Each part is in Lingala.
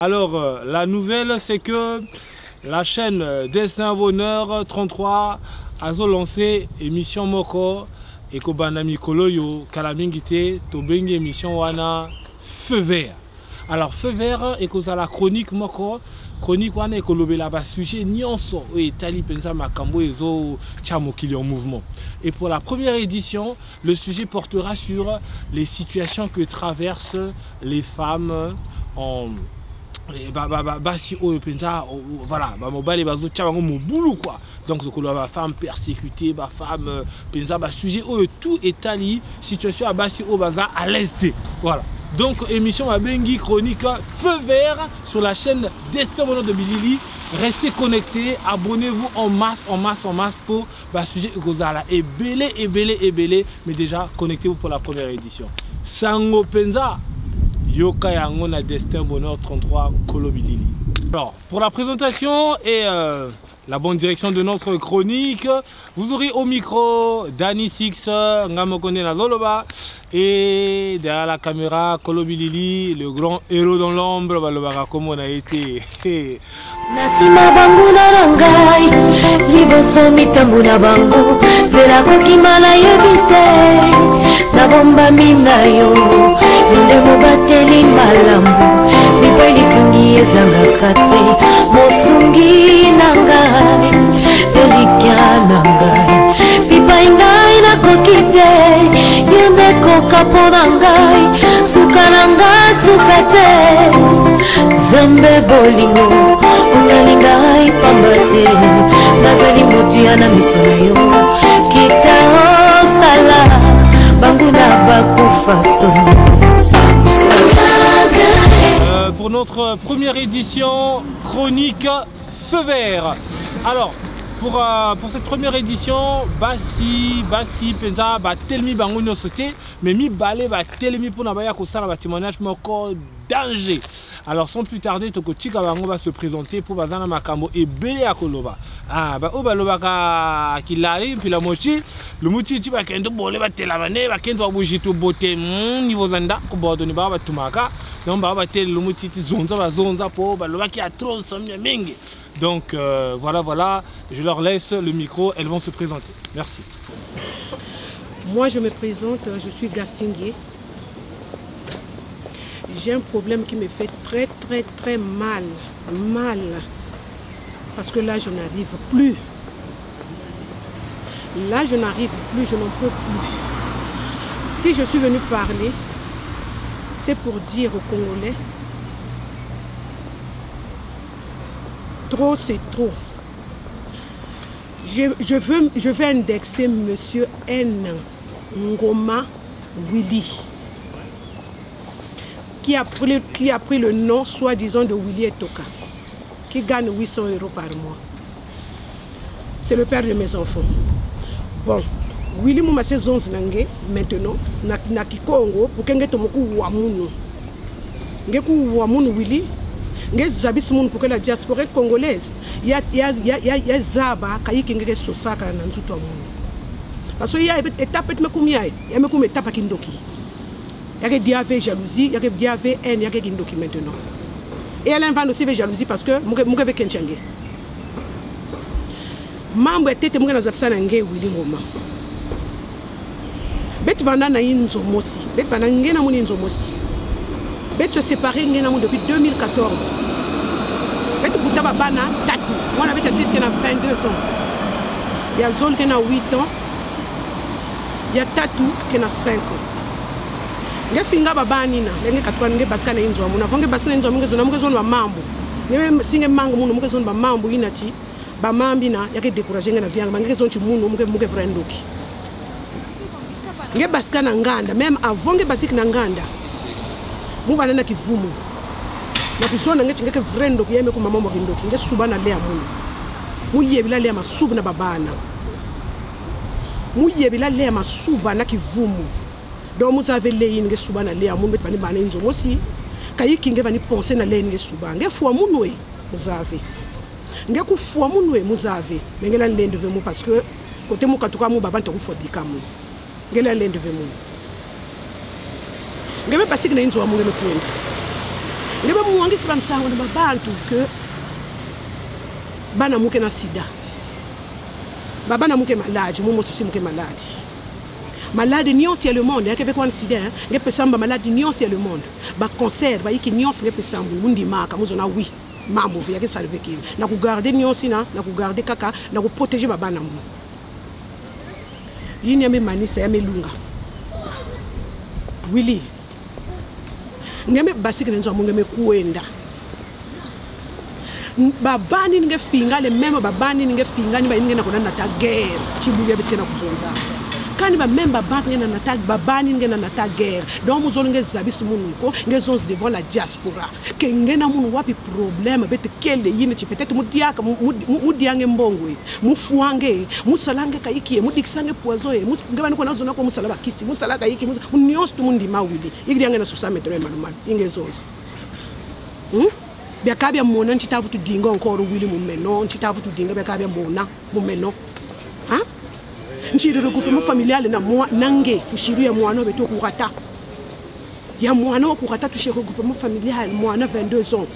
Alors, la nouvelle, c'est que la chaîne Destin Bonheur 33 a lancé émission Moko et Kobana Mikolo yo Kalamingite Tobengi émission Wana Feu Vert. Alors, Feu Vert et que la chronique Moko, chronique Wana et Kolobela ba sujet nyonso et Tali Pensa Makambo et Zo Tchamokili en mouvement. Et pour la première édition, le sujet portera sur les situations que traversent les femmes en si voilà quoi, donc la femme persécutée, la femme sujet tout est ali situation à l'est, voilà. Donc émission à Bengi chronique Feu Vert sur la chaîne Destin Bonheur de Bilili. Restez connectés, abonnez-vous en masse pour sujet Gozala et belé, mais déjà connectez-vous pour la première édition. Sango Penza Yoka Yangona Destin Bonheur 33 Kolobilili. Alors, pour la présentation et la bonne direction de notre chronique, vous aurez au micro Danny Six, Ngamokone Nazoloba, et derrière la caméra Kolobilili, le grand héros dans l'ombre, comme on a été. Nasima bangu na rangai, liboso mitambu na bangu, zela kokimana yebite, na bomba minayo, yonde mobateli malambu, mipeli sungi ezanga kate, mosungi nangai, elikia nangai, pipa ingai na kokite, yende kokapo nangai, suka nangai sukate, zambe bolingo, unalingai pambate, nazali motiana misoyo, kitao sala, bangu na bakufaso. Pour notre première édition, chronique Feu Vert. Alors, pour cette première édition, Basi, Penza, Telmi Bango no sauté, mais mi balé, Telmi pour n'abaya kosala, témoignage moko danger. Alors sans plus tarder, Tokotika Bango va se présenter pour Bazana Makambo et Bélé Akoloba. Ah, Obaloba qui l'arrive, puis la mochi, le mouti va kendo bolé, va telavane, va kendo bouger tout beauté, niveau zanda, Kobodoni Baba Tumaka, donc Baba tel le mouti zonza pour Baloba qui a trop sommeil mingi. Donc voilà, je leur laisse le micro, elles vont se présenter. Merci. Moi je me présente, je suis Gastinguier. J'ai un problème qui me fait très mal. Parce que là je n'arrive plus. Je n'en peux plus. Si je suis venue parler, c'est pour dire aux Congolais, trop c'est trop. Je veux indexer Monsieur N. Ngoma Willy, qui a pris le nom soi-disant de Willy Etoka, qui gagne 800 € par mois. C'est le père de mes enfants. Bon, Willy m'a fait 11 nangue maintenant, na Kikongo, pour qu'il y ait un Wamunu. Willy. Pour que la diaspora congolaise, il y a Zaba qui est Sosaka dans tout le monde. Parce qu'il y a une étape qui est Kindoki. Il y a Diavé jalousie, il y a Diavé haine, il y a Kindoki maintenant. Et elle invente aussi la jalousie parce que je suis Kenchangé. Mambo était moi dans Absanangé Willy Ngoma. Bet vanda na inzo mosi, bet vanda ngena muni inzo mosi. Bet se séparé depuis 2014. Bet Boutaba Bana, Tatou. Moi, on avait dit qu'il y a 22 ans. Il y a Zol qui a 8 ans. Il y a Tatou qui a 5 ans. Il y a Finga Babanina. Il y a Katouane Baskana Inzo. On a fait Baskana Inzo. On a fait Mambo. Il y a Singe Mango. On a fait Mambo Inati. Bamambina. Il y a découragé. Il y a Viang. Il y a Chimuno. Il y a Vrendoki. Il y a Baskana Nganda. Même avant que Basik Nanganda. Muvana na kivumu na kuzona ngeke vrendo kuyeme ku mama mokindoki nge subana le amuntu muyebila le masubu na babana muyebila le masuba na kivumu do muzave le nge subana le amuntu betvani bana inzo mosi kayiki nge vani penser na le nge suba nge fuwa munwe muzave nge ku fuwa munwe muzave ngela le ndeve mu parce que côté mu katuka mu baba ntoku fobika mu ngela le ndeve mu ngeme pasiki na inzo wa munwe kwenda ngebe muwangisi bansango na babantu que bana muke na sida babana muke malade mumo susi muke malade malade nyonsi le monde yake vekwa sida nge pesamba malade nyonsi le monde ba cancer ba yiki nyonsi nge pesamba mundi maka muzona oui mambo yake salve kile na ku garder nyonsi na ku garder kaka na ku protéger babana mu yini ya manisa ya melunga Willy ngeme basiki nzo ngeme kuenda babani nge finga le même babani nge finga ni ba nge na kona na ta guerre chibuye betena kuzonza kandi ba même babani nge na ta babani nge na ta guerre donc muzolo nge zabisi munu ko nge zons devant la diaspora ke nge na munu wapi problème bete kele yini chi peut-être mudiaka mudiange mbongwe mufuange musalange kayiki mudikisange poison ngaba ko nazona ko musalaba kisi musala kayiki nyonso to mundi mawili igriange na 60 metres manumal inge zons Bekabia mona nchitavu tu dinga encore Willy mumeno nchitavu tu dinga bekabia mona mumeno ha nchiri regroupement familial na moi nange tushiru ya mwana beto kurata ya mwana wa kurata tushiru regroupement familial mwana 22 ans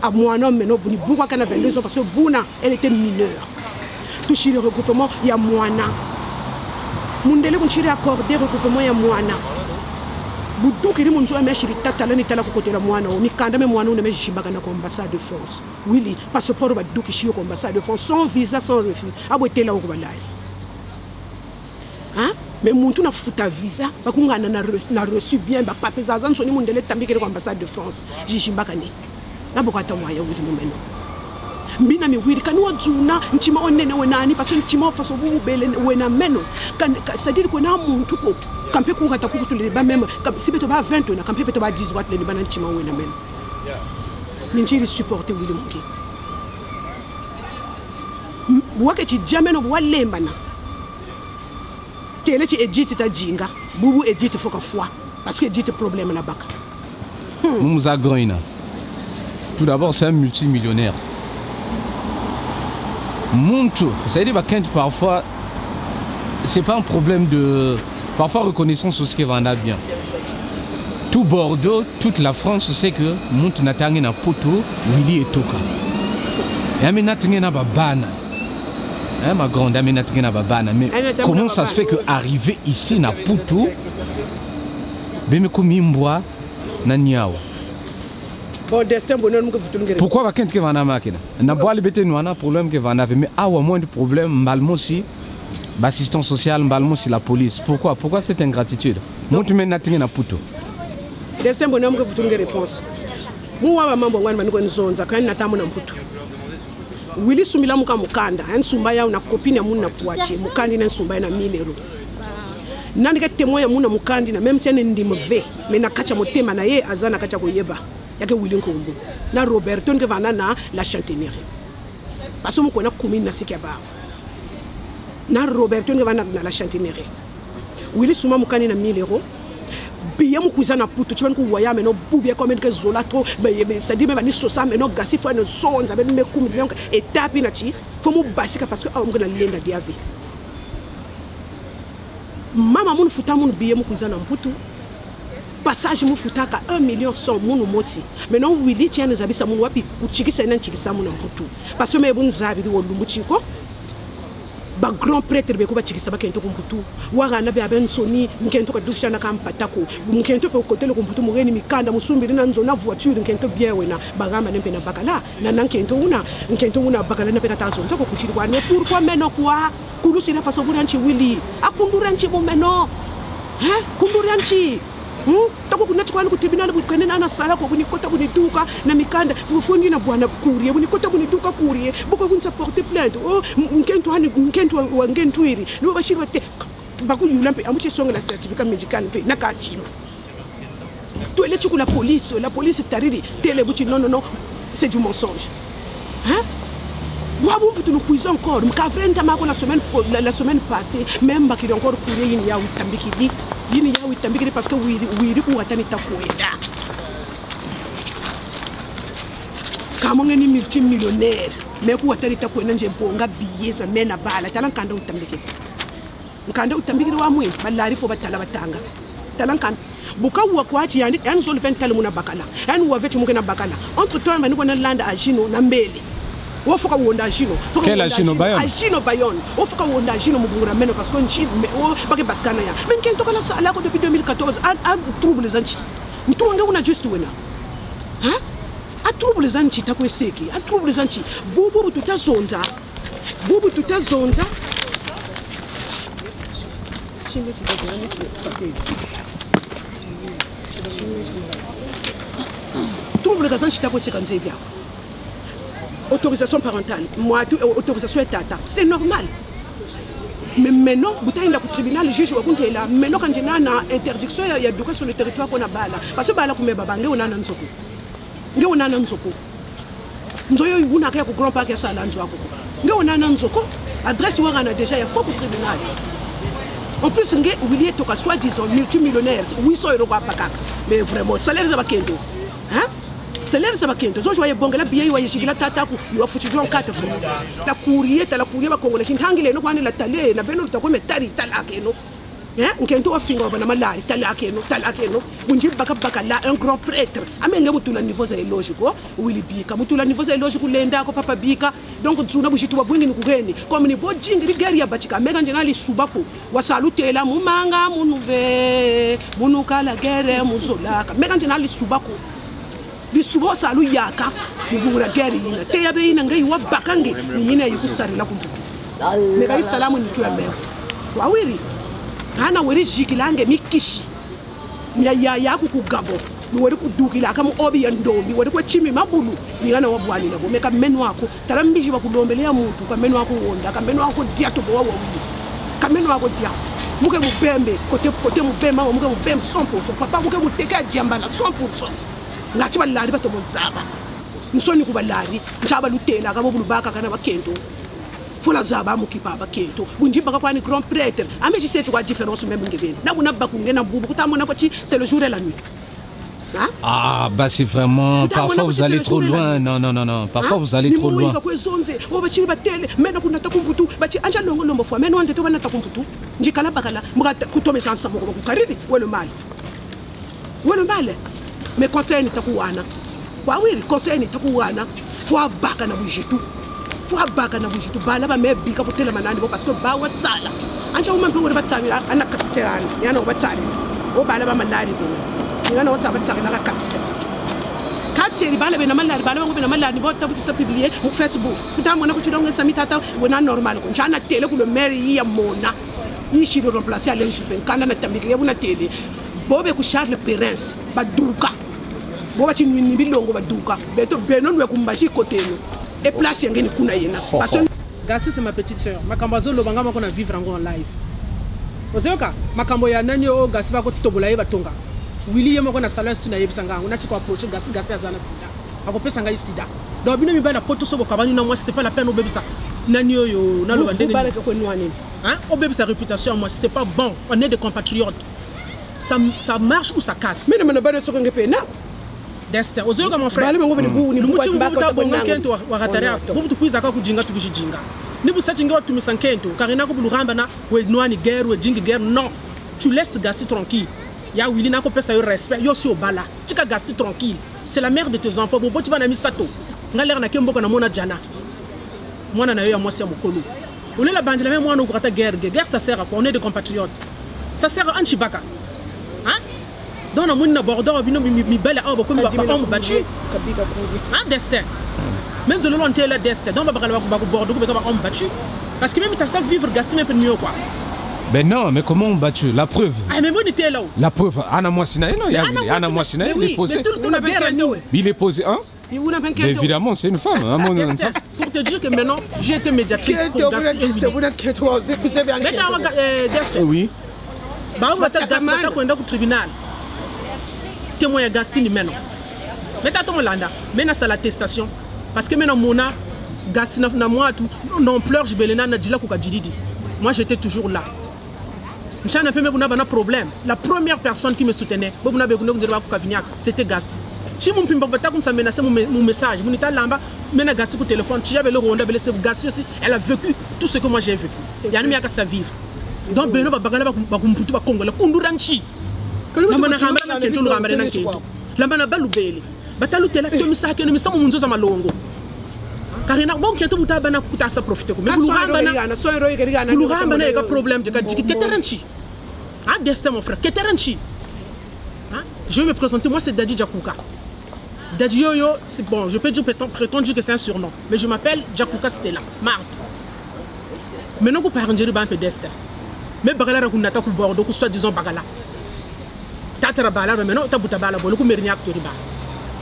a mwana meno buni buka kana 22 ans parce que buna elle était mineure tushiru regroupement ya mwana mundele kunchiri accorder regroupement ya mwana Boudou munzo ameshiri tatala ni tala kokotela mwana o mikanda me mwana uneme jimbaka na ambassade de France Willy passeport ba duki shio ko ambassade de France sans visa sans refus abwetela ko balali hein mais muntu na futa visa bakungana na reçu bien ba papiers azan soni mundele tambikele ko ambassade de France jimbaka ni abokata moya Willy mumeno mbina mi wiri kanu wadzuna nchima onene wenani parce que nchima faso bubele wena meno kan c'est-à-dire ko na muntu ko kampe ku kata ku tulele ba même si beto ba 20 na kampe beto ba 10 watt le bana nchima wena meno ninjiri supporter Willy Mungi buwake chi jameno walemba na tele chi edit ta jinga bubu edit foka foi parce que edit problème na baka Moussa Groina tout d'abord c'est un multimillionnaire Monto, c'est-à-dire que parfois, c'est pas un problème de... Parfois, reconnaissance aussi qui va en a bien. Tout Bordeaux, toute la France sait que Monte Natangue na Poto, Willy et Toka. Et Amé Natangue na Babana. Hein, ma grande Amé Natangue na Babana. Mais comment ça se fait qu'arriver ici na Poto, Bemeko Mimboa, na Niawa? Pourquoi quelqu'un qui va en avoir n'a pas le problème que va en avoir mais à moins de problème malmo aussi l'assistance sociale malmo si la police pourquoi cette ingratitude moi tu mets natinga na puto deuxième bonhomme que vous avez réponse moi wa mambo ngani maniko nzonza kan natamu na mputo Willy sumila muka mukanda en sumba ya una copine ya muna puachi mukandi na sumba na 1000 euros nani ka témoin ya muna mukandi na même si ene ndimo ve mais na kacha motema na ye azana kacha koyeba yake Willy Nkombo na Roberto nke vana na la chantinerie parce que mko na commune na Sikaba na Roberto nke vana na la chantinerie Willy suma mukani na 1000 euros biya mukuza na puto chibani ku waya meno bubia comme que zola trop ça dit même ni sosa meno gasi fo na zonza be me kumi donc étape na chi fo mu basika parce que on na lenda diave mama mun futa mun biya mukuza na mputo passage mu futaka 1 million 100 munu mosi maintenant Willy tient nous habisa munu wapi kuchikisa na nchikisa munu mputu parce que mebu nzabi di wolumbu chiko ba grand prêtre be ko ba chikisa ba kento kumputu wara na be abensoni nkento ka dukisha na kampatako nkento pe côté le kumputu mugeni mikanda musumbiri na nzona voiture nkento biewe na bagamba nempe na bakala na nkento una bakala na peka tazo nzoko kuchiri kwa ne pourquoi meno kwa kulusi na faso bunanchi Willy akunduranchi mu meno hein kunduranchi tako kuna chikwana ku tribunal bukene na sala ko kuni kota kuni duka na mikanda fufundi na bwana kurie kuni kota kuni duka kurie buko kunsa porter plainte oh nkento wa ngentwiri no bashirwa te baku yulampe amuche songa la certificat médical pe na kachima to ele chikula la police tariri tele buchi non c'est du mensonge hein Wabu mfutu nous cuisons encore mkafrenta mako la semaine passée même bakiri encore kurie yini ya utambikidi yini ya uitambikiri parce que wiri kuwatani takwenda kama ngeni multimillionnaire mais kuwatani takwenda nje bonga biyeza mena bala tala nkanda utambikiri wa mwe balari fo batala batanga tala nkanda buka wa kwati yani zone 20 tele muna bakala yani wa veti mukena bakala entre temps mani kona land agino na mbele wo foka wonda agino quel agino Bayonne wo foka wonda agino mugura meno parce que nchi o bake baskana ya men kento kala sala ko depuis 2014 a trouble zanchi mtuanga una just wena hein a trouble zanchi takweseki a trouble zanchi bubu tutazonza trouble zanchi takweseka nzebia autorisation parentale moi autorisation état c'est normal mais maintenant vous avez un tribunal le juge wa kunte là maintenant quand j'ai na interdiction il y a du sur le territoire qu'on a bala parce que bala kumeba bange on a nzoko nge on a nzoko nzoyo yuna ka ko grand parc ya sala nzoko nge on a nzoko adresse wa na déjà il faut au tribunal en plus nge Willie to ka soi-disant multimillionnaire 800 € kwa pakaka mais vraiment salaire za bakendo hein salaire ça va kento zo joye bongela biye wa yishigila tataku yo fuchijwa 4 fois ta courrier ba kongole shintangile no kwani la tale na beno ta kweme tari talake no nkento wa finga bana malari talake no bunji baka la un grand prêtre amenge mutula niveau za logique wili bika mutula niveau za logique lenda ko papa bika donc tsuna bushitu wa bwingi ni kugeni comme ni bojingi ligari ya bachika mega njenali subako wa salutela mumanga munuve munukala gere muzolaka mega njenali subako lisubo salu yaka mugura geri ina te yabe ina ngai wa bakange ni ina yikusari la kumbu mega salamu ni tuya meo wawiri hana weri jikilange mikishi ya kukugabo ni weri kudukila kama obi ya ndombi weri kwa chimi mabulu ni hana wabwani na bomeka menu wako tarambiji wakulombelea mtu kwa menu wako wonda kwa menu wako diato bowa wawili kwa menu wako diato muke mubembe kote mubemba muke mubembe 100% papa muke muteka jiambala 100% ngati balari batomozaba nsoni kubalari njaba lutela kabo bulubaka kana bakento fula zaba mukipa bakento bunjimba ka kwani grand prêtre ameji setu kwa différence même ngebeni na buna bakungena bubu kutamona ko c'est le jour et la nuit hein? Ah bah c'est vraiment parfois vous allez trop loin non parfois vous allez trop loin ko zonze o bachiri batele mena kuna takumbutu bachi anja longo lombo fwa mena wande to bana takumbutu njikala bakala muka kutomesa ensemble ko kukariri welo mali mais conseil ni takuwana wawiri conseil ni takuwana fwa baka na bujitu bala ba mebika potela manani bo parce que ba watsala anja uma mpe wori batsala ana kapiserana yana batsala o bala ba manani bona yana watsa batsala na kapise kateli bala bena malari bala ngo bena malari bo tafuti sa publier mu Facebook kutamona ko chidonge samitata wona normal ko njana tele ku le maire ya mona yishi do remplacer Alain Juppé kana na tambiki yabuna tele bobe ku Charles Perens baduka boba chinwini bilongo baduka beto benon we kumbashi koteno et place yengeni kuna yena parce que Gassi c'est ma petite sœur makambo zo lobanga mako na vivre en live ozoka makambo ya nani o Gassi ba ko tobola ye batonga Willie yemo ko na salon stu na yebisanga ngona chiko approach Gassi azana sida akopesa ngai sida donc bino mibana poto sobo kabani na moi c'était pas la peine obebisa nani oyo na loba ndenge hein obebisa réputation moi c'est pas bon on est des compatriotes ça marche ou ça casse mais ne pas sokonge pena Destin ozoka mon frère bale ngobeni bu ni buti mbuta bonga kento wa rataria buti kuiza ka kujinga tukujinga ni busati ngo tumisa kento karina ko buluramba na we noani guerre we jingi guerre non tu laisses Gassi tranquille ya Willie na ko pesa yo respect yo si obala tika Gassi tranquille c'est la mère de tes enfants bobo tu bana misato ngaler na kembo na mona jana mwana na yo ya mwasi ya mokolo on est la bande la même mwana ko guerre ça sert à quoi on est des compatriotes ça sert à Anchibaka hein donc on a Bordeaux mi belle arbre comme on battu hein Destin même si l'on était là Destin donc on va Bordeaux on battu parce que même tu as ça vivre Gassi même mieux quoi ben non mais comment on battu la preuve ah mais moi était là la preuve Anna Mwasina non il y a Anna Mwasina il est posé il est posé hein évidemment c'est une femme hein, pour te dire que maintenant j'ai été médiatrice pour Gassi et oui bah on va te Gassi ta kwenda ku tribunal témoin ya Gassi ni meno mais ta ton landa mena ça l'attestation parce que maintenant mona Gassi na moi tout non pleure je belena na dila ko ka dididi moi j'étais toujours là n'chana pe me buna bana problème la première personne qui me soutenait bobuna be kuno ndira ko kavinyak c'était Gassi chi mon pimba bata comme ça menacer mon message mon ita lamba mena Gassi ko téléphone chi j'avais le ronda bele c'est Gassi aussi elle a vécu tout ce que moi j'ai vécu yani mi aka sa vivre donc beno ba bagala ba kumputu ba kongola kunduranchi lambana rambana na kento rambana na kento lambana balubele batalu tela to misake no misamo munzo za malongo karina bon kento butaba na kutasa profiter ko me bulu rambana eka problème de kadiki keteranchi ah destin mon frère keteranchi hein je vais me présenter, moi c'est Daddy Jakuka. Daddy Yoyo, c'est bon, je peux dire prétendre dire que c'est un surnom, mais je m'appelle Jakuka Stella Marthe. Maintenant vous parlez de un peu destin. Mais bagala ku nata ku bordo ku soit disons bagala. Tatra bala mais maintenant tabuta bala bolo ku merniak to riba.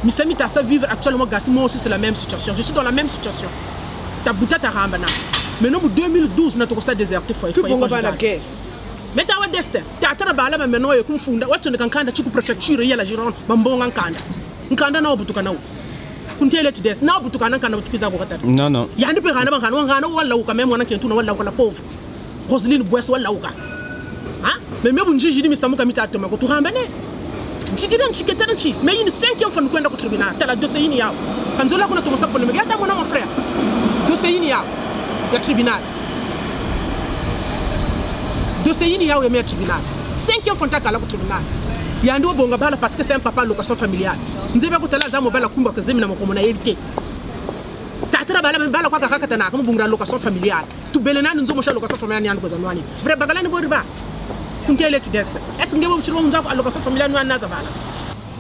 Misami ta sa vivre actuellement gasi moi aussi c'est la même situation. Je suis dans la même situation. Tabuta ta rambana. Maintenant en 2012 na to sta déserté foi la guerre. Mais ta wa destin. Tatra bala mais maintenant yo kumfunda wacho ne kankanda chiku prefecture ya la Gironde bambonga nkanda. Nkanda na obutuka na kuntele ti destin na obutuka na nkanda butukiza ko kata. Non. Ya ndi pe kana ngana wala u kameme wana kentu na wala ko la pauvre. Roseline Bouès wala uka. Hein? Mais même njiji mi samuka mitatoma ko tuhambane. Jigiran chiketanchi. Mais une 5e fois kwenda ku tribunal. Tala dossier yini yao. Kanzola kuna tomosa problème. Yata mona mon frère. Dossier yini yao. Ya tribunal. Dossier yini yao ya tribunal. 5e fois takala ku tribunal. Ya ndo bonga bala parce que c'est un papa location familiale. Nzeba ko tala za mobala kumba ko zemina makomo na yelite. Tatra bala bala kwa kaka na comme bungra location familiale. Tu belena nzo mo sha location familiale nyando kozanwani. Vrai bagala ni boriba. Kuntele ti desta. Est-ce ngebo chiro mo nzako location familiale nwana za bala.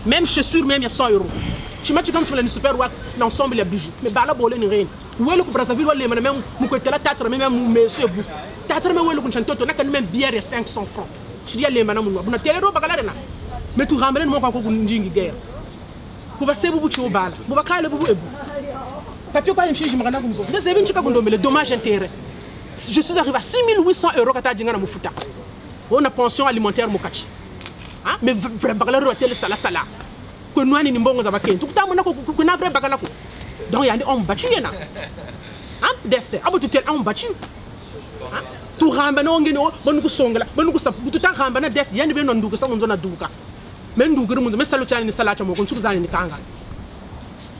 Même chaussure même ya 100 €. Tu m'as dit comme sur le super wax l'ensemble les bijoux. Mais bala bolé ni rien. Welo ko Brazzaville wala même mu ko tela tatra même monsieur bu. Tatra me welo ko chantoto na kan même bière ya 500 francs. Tu dis les manam no. Buna tele ro bagala rena. Mais tu ramènes mo ko njingi guerre. Ko ba sebu bu chi bala. Bo ba kale bu ebu. Papier pas un chien, je me rends compte. Les événements qui ont le dommage intérêt. Je suis arrivé à 6 800 € quand tu as dit que tu on a pension alimentaire mokachi. Hein? Mais vrai bagala rotel sala sala. Que nous ani mbongo za baken. Tout ta mona ko na vrai bagala ko. Donc il y a on battu yana. Hein? Destin. Abo tu tel on battu. Hein? Tu ramba no ngene bonu ko songala, bonu ko sap. Tu ta ramba na des yandi be non nduga sa nzona duka. Men nduga rumu me salu chani ni salacha mo ko nsuku zani ni kanga.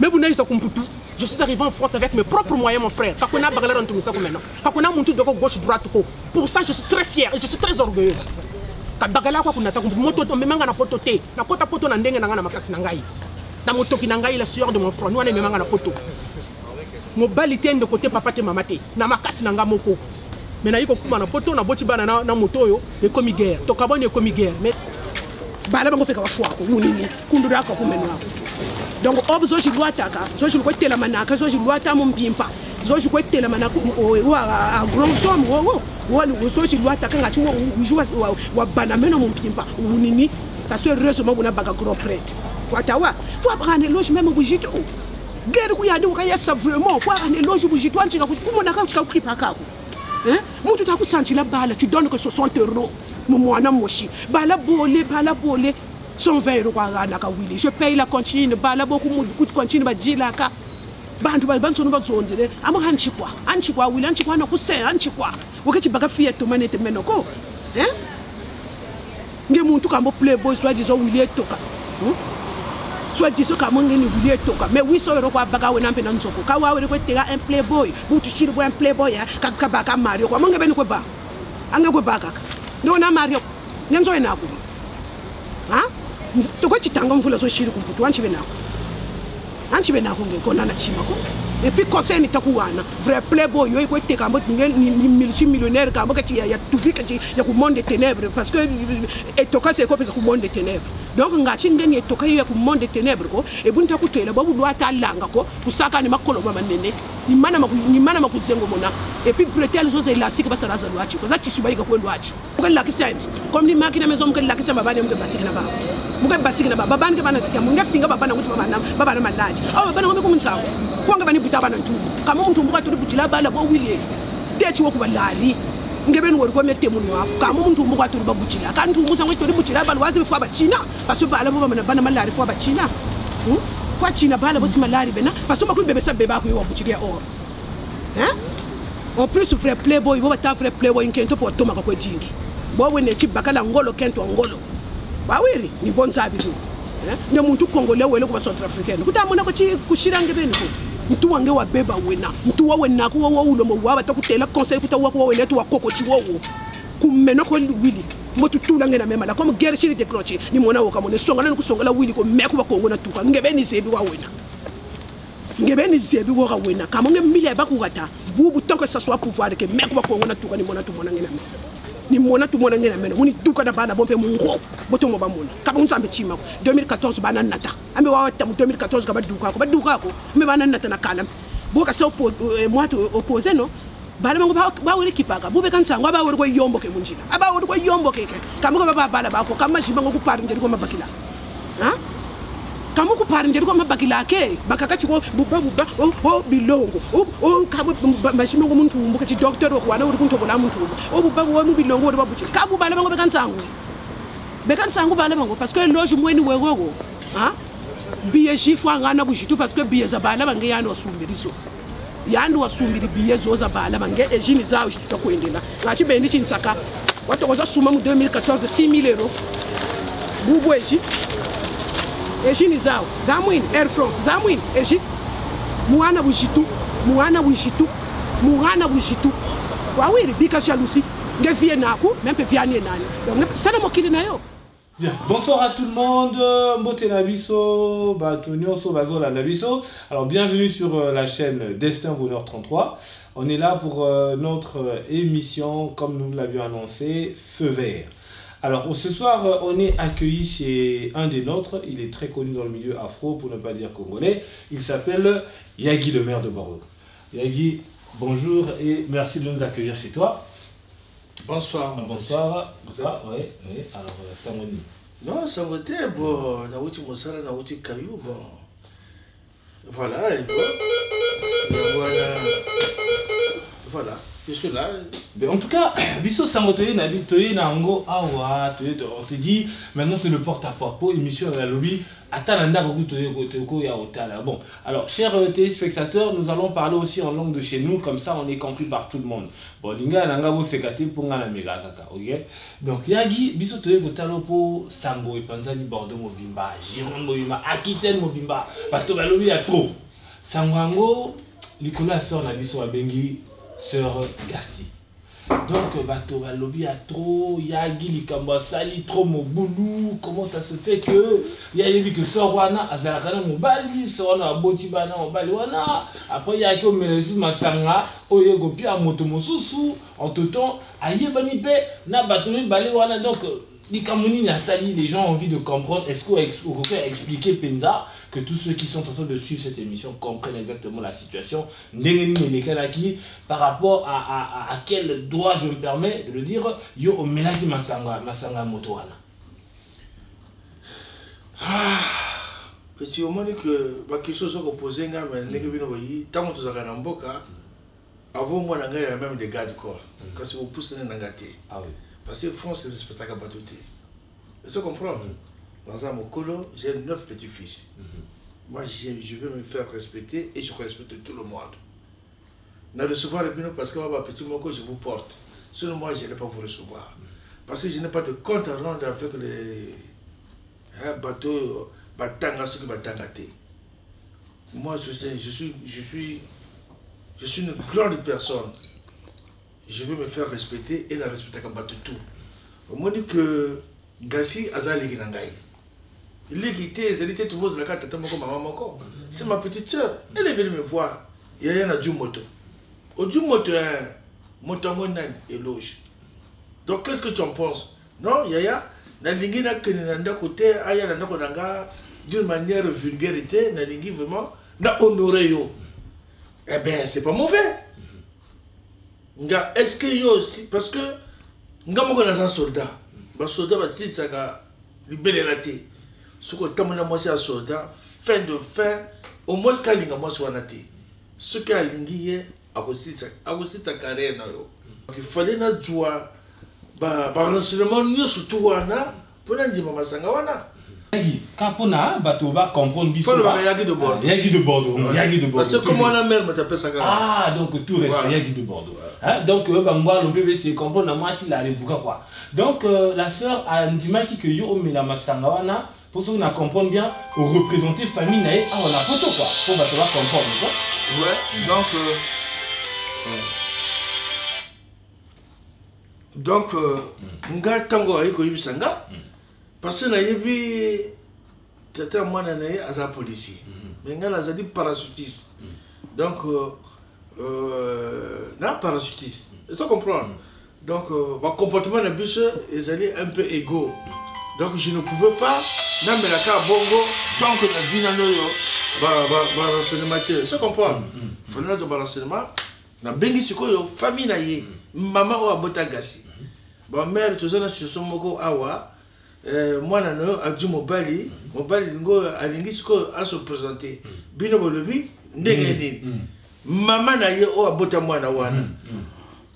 Mais vous n'avez pas compris. Je suis arrivé en France avec mes propres moyens, mon frère. Pour ça, je suis très fier et je suis très orgueilleuse. La sueur de mon front. Nous, on est même en poto. Mon balité de côté papa te mamate. Na makasi nanga moko. Mais na yiko kuma na poto na boti bana na moto yo. Ne komi guerre. To kabone komi guerre. Mais bala bango feka wafwa ko munini. Kundura ko kumenwa. Donc, ob zo jilwa taka, zo jilwa tela manaka, zo jilwa ta mumpimpa, zo jilwa tela manaka a gros somme, zo jilwa taka ngati wa banameno mumpimpa, unini, parce que heureusement on a baga gros prêtre. Watawa, faut prendre loge même bujito. Guerre ku yandi ukaya sa vraiment, faut prendre loge bujito antika kumona ka utika ukripa kako. Hein? Mutu ta kusantila bala, tu donnes que 60 €. Mwana moshi, bala bolé. 120 € kwa wili. Je paye la cantine, bala beaucoup de cantine ba jilaka. Bantu ba bantu no bazonzele. Ama hanchikwa wili hanchikwa na kuse hanchikwa. Wakati baga fiye to manete menoko. Hein? Nge muntu kambo playboy soit disant wili etoka. Soit disant ka mongeni wili etoka. Mais 800 € kwa baga wena mpe na nzoko. Ka wawe ko tega un playboy. Butu shiri bo un playboy ya ka baga Mario kwa monge beni ko ba. Anga ko baga. Ndo na Mario. Nyenzo enako. Hein? Tu vois, tu t'en vas vous shiri kumputu anchi benako ngekona na chimako. Et puis conseil ni takuwana vrai playboy yo ko teka mbo ni multimillionnaire ka mbo kati ya tufika ya ku monde des ténèbres parce que etoka c'est ko pesa ku monde des ténèbres. Donc ngati ngeni etoka ya ku monde des ténèbres ko e bunta ku tela babu do atalanga ko kusaka ni makolo manene ni mana makuzengo mona et puis pretel zo ze la sika basara za lwachi ko za tisubaika ko lwachi ko la kisent comme ni makina maison ko la kisamba bane mke basika na baba mke basika na baba bane ke bana sika munga finga baba na kuti baba na malaji au baba na ngome kumunsawo kwanga bani buta bana ntumbu kama umuntu mbuka tuli butila bala bo wili techi wokuba lali ngebeni wori ko mette munyo wako kama umuntu mbuka tuli babutila kantu musa ngwe tuli butila bala wazi fwa bachina parce que bala bo bana malari fwa bachina fwa china bala bo simalari bena parce que bebe sa beba ko yo butila or hein en plus frère playboy bo bata frère playboy nkento po toma ko jingi bo wene chi bakala ngolo kento ngolo ba wiri ni bonza bidu nge muntu congolais wele ko ba centrafricaine kutamona ko chi kushirange beni ko mtu wange wa beba wena mtu wa wena ko wa ulo mo wa batakutela conseil kutawa ko wena to wa kokoti wo kumeno ko wili motu tula ngena mema la comme guerre chili déclenché ni mona woka mona songa na kusonga la wili ko meku ba kongo na tuka ngebe ni sebi wa wena ngebe ni sebi wa wena kama nge mile ba kugata bubu tant que ça soit pouvoir que meku ba kongo na tuka ni mona tu mona ngena mema ni mona tu mona ngena mena uni tuka na bana bompe mungo boto mo ba mona kaba nzambe chima 2014 bana nata ambe wa ta 2014 ka ba duka ko me bana nata na kana boka se moi opposé non bala mango ba wori kipaka bube kansango aba wori ko yombo ke munjina aba wori ko yombo ke kama ko ba bala ba ko kama jibango ku pari njeri ko mabakila ha kama ku pari njeri ko mabakila ke bakaka chiko buba o bilongo o kama mashimango muntu mbuka chi doctor ko wana wori kunto bola muntu o buba wo mu bilongo wori babuche kabu bala mango be kansango bala mango parce que loge mweni wegogo ha biye jifwa ngana bujitu parce que biye za bala bange yano sumbiriso yandu wasumbiri biye zoza bala bange ejini zao jita kuendela ngachi bendi chinsaka watu koza suma mu 2014 6000 euros bubu ejini zao zamwini Air France zamwini eji muana bujitu wawiri bika jalousie ngevie naku mempe vianie nani donc sana mokili nayo. Bien, bonsoir à tout le monde, Mbote Nabiso, Batonioso, Bazola Nabiso. Alors bienvenue sur la chaîne Destin Bonheur 33. On est là pour notre émission, comme nous l'avions annoncé, Feu Vert. Alors ce soir, on est accueilli chez un des nôtres. Il est très connu dans le milieu afro, pour ne pas dire congolais. Il s'appelle Yagi, le maire de Bordeaux. Yagi, bonjour et merci de nous accueillir chez toi. Bonsoir. Bonsoir. Bonsoir. Oui, oui. Alors, Samoni. Non, ça va être bon. Naouti Moussala, Naouti Kayou, bon. Voilà, et bon. Voilà, je suis là. Mais en tout cas, Bisso Samotoye, Nabitoye, Nango, Awa, on s'est dit, maintenant c'est le porte-à-porte pour émission de la lobby. Bon, alors, chers téléspectateurs, nous allons parler aussi en langue de chez nous, comme ça on est compris par tout le monde. Bon, Dinga Nangabo Sekate pour Ngana Mega Kaka, ok? Donc, Yagi, Bisotoye Gotalopo, Sambo et Panzani Bordeaux Mobimba, Gironde Mobimba, Aquitaine Mobimba, Batobalobi à trop. Sangango, Nicolas sœur Nabiso Abengi, sœur Gasti. Donc, bateau lobby a trop, Yagi, Likamba, Sali, trop Moboulou. Comment ça se fait que Yagi que Sorwana, Azarakana, Mobali, Sorwana, Botibana, Mobali, Wana. Après, Yagi, Melezu, Masanga, Oyegopi, Amotomosusu. En tout temps, Ayebanipe, Nabatomi, Bali, Wana. Donc, Likamoni, Sali, les gens ont envie de comprendre. Est-ce qu'on peut expliquer Penza que tous ceux qui sont en train de suivre cette émission comprennent exactement la situation par rapport à quel droit je me permets de le dire, yo o melaki masanga motoana. Petit au moment que ba question sont posées nga mais ndenge bino boyi tant que tozaka na mboka avant moi na nga même des gardes corps quand vous poussez na ngate. Ah oui. Parce que France c'est respecté ka batoté. Est-ce que vous comprenez? Dans un mokolo, j'ai 9 petits-fils. Moi, je veux me faire respecter et je respecte tout le monde. Ne recevoir les binos parce que moi, petit moko, je vous porte. Sinon, moi, je n'ai pas vous recevoir. Parce que je n'ai pas de compte à rendre avec les bateaux, batanga, ceux qui batangate. Moi, je suis une grande personne. Je veux me faire respecter et la respecter comme bateau tout. Au moins que Gassi Azali Ginangai. C'est ma petite soeur. Elle est venue me voir. Il y a un moto. Au moto, moto et loge. Donc qu'est-ce que tu en penses? Non, Yaya, d'une manière vulgarité, vraiment, honoré yo. Eh bien, c'est pas mauvais. Est-ce que yo aussi, parce que nga moko na soldat, ba soldat ba si saka libérer la té. Ce que tu as dit à soldat, fin de fin, au moins ce qu'il y a ce qu'il y a sa carrière. Il fallait que tu aies un renseignement surtout pour dire Yagi, quand on a comprendre il faut le Yagi de Bordeaux. Yagi de Bordeaux. Yagi de Bordeaux. Parce que comment la mère me t'appelle ça? Ah, donc tout reste Yagi de Bordeaux. Donc, le bébé, c'est comprendre la moitié la révoca quoi. Donc, la sœur a dit que yo me la masangawana. Pour ceux qui comprennent bien, au représenter famille nae, on a photo quoi. Pour comprendre quoi. Ouais, donc Donc, nga tango ayi ko yibisanga parce que na yebi tata mwana na ye aza policier mais nga nazali parachutiste donc na parachutiste ça comprendre donc mon comportement na biso ezali un peu égaux donc je ne pouvais pas na melaka bongo tant que na dina noyo ba renseignement ça comprendre fana de renseignement na bengi sikoyo famille na ye maman o abota gasi ba mère tozana situation moko awa mwana no adu mobali ngo alingi sikoyo a se présenter bino bolobi ndenge nini maman na ye o abota mwana wana